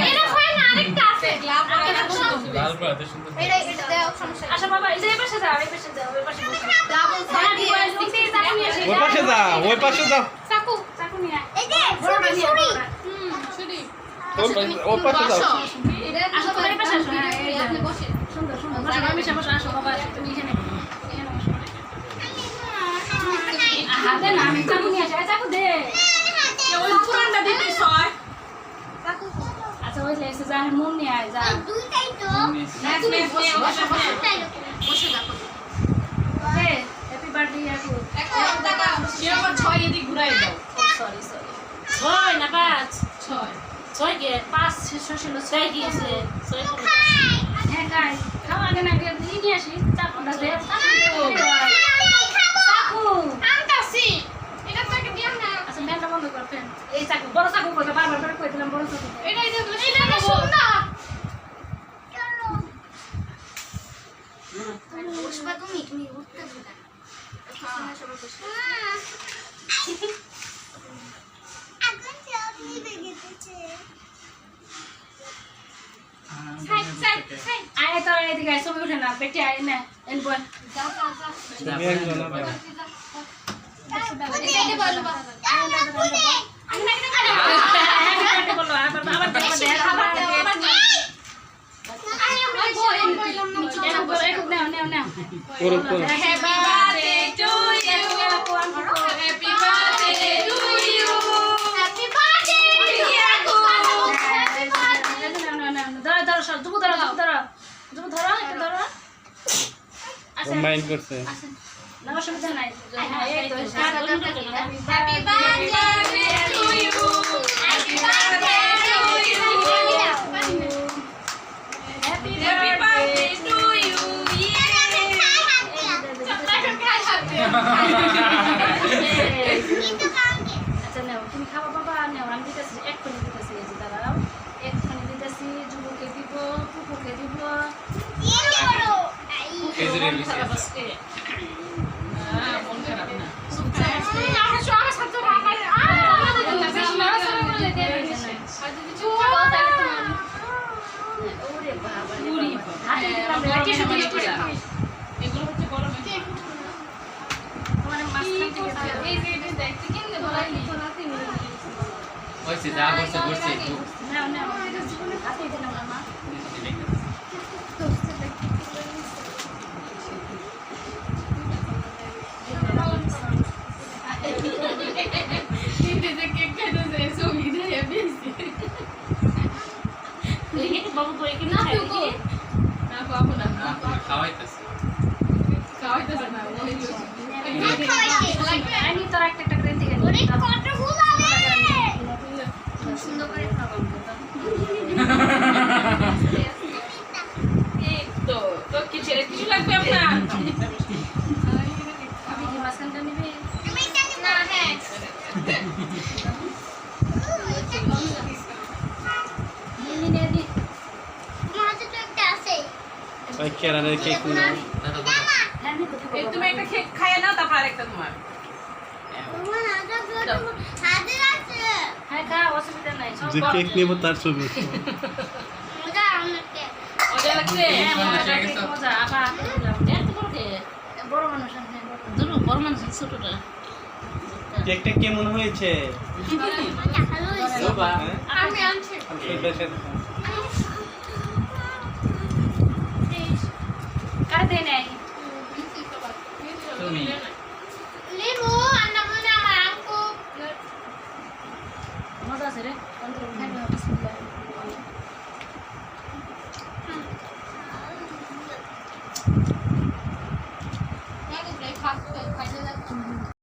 এটা হয় না আরেকটা আছে লাল পরাতে সুন্দর এটা দাও সমস্যা আচ্ছা বাবা এই যে এই পাশে যাও এই পাশে যাও এই পাশে বসো ডাবল সাইড দিয়ে ওই পাশে যা ওই পাশে যাও চাকু চাকু নিয়ে এই যে ছুরি ছুরি ওই পাশে যাও আসো তোমার এই পাশে আসো এই আপনি বসেন সুন্দর সুন্দর বসো আমি বসে আসো বাবা তুমি এখানে হাতে না আমি চাকু নিয়ে আসি চাকু দে ওই পুরানটা দিবি ছয় চাকু আচ্ছা ওই লেসে যা মন নিয়ে আয় যা দুইটাই তো নেক্সট বসে বসে যাও হে হ্যাপি বার্থডে ইয়াকু এক টাকা কেউ আবার 6 এদিক ঘুরাই দাও সরি সরি 6 না 5 6 6 কে 5 শেষ ছিল 6 গিয়েছে 6 করে হ্যাঁ গাইস খাও আগে না আগে নিয়ে আসি চাকুটা দে চাকু আমতাছি এটা তো একটা দিও না আচ্ছা মেনটা বন্ধ কর ফেন এই চাকু বড় চাকু কইতে বারবার করে কই দিলাম বড় চাকু এটা সুন্দর চলো বসবা তুমি উঠতে দিবা সবাই বসে আগুন চালিয়ে দেখেছে আয় তো এদিকে ছবি উঠে না পেটে আয় না এন বল যাও যাও যাও তুমি একজন না এটাই বলবা আমি না কেন করে হ্যাপি বার্থডে বলো আবার বার্থডে খাবার করুক করুক happy birthday to you happy birthday to you happy birthday combine করছে happy birthday to you happy birthday to you happy birthday to you তুমি খাওয়া বাবা নেও আমি দিতেছি এক্ষুনি দিতেছি এই যে দাঁড়াও এক্ষুনি দিতেছি যুবকে দিব পুকুকে দিব খেজুরের বিচি আছে মন খারাপ না এগুলো হচ্ছে গরম হইছে যা করছে করছে বাবু করে কি না না বাবু না খাওয়াইতেছে আমি তোর একটা একটা করে দিকে সুন্দর করে খাবো এই তো তো কি ছেড়ে কিছু লাগবে আপনার আমি কি মাছখানটা নিবি না হ্যাঁ নিয়ে দি মাঝে তো একটা আছে ওই কেরানের কেক নিয়ে হ্যাঁ নি কোথায় এই তুমি একটা কেক খাইয়ে নাও তারপর আরেকটা তোমার তোমার হাতে আছে হ্যাঁ খা অসুবিধা নাই সব যে কেক নেব তার ছবি উঠছে। মজা অনেক মজা লাগছে মজা আবার দিলাম এত বড় কে বড় মানুষ আছে বড় মানুষ ছোটটা কেকটা কেমন হয়েছে ভালো হয়েছে হ্যাঁ? আমি আনছি কার দে নাই তুমি লেবু আন্না মনে আমার আঙ্কু মজা আছে রে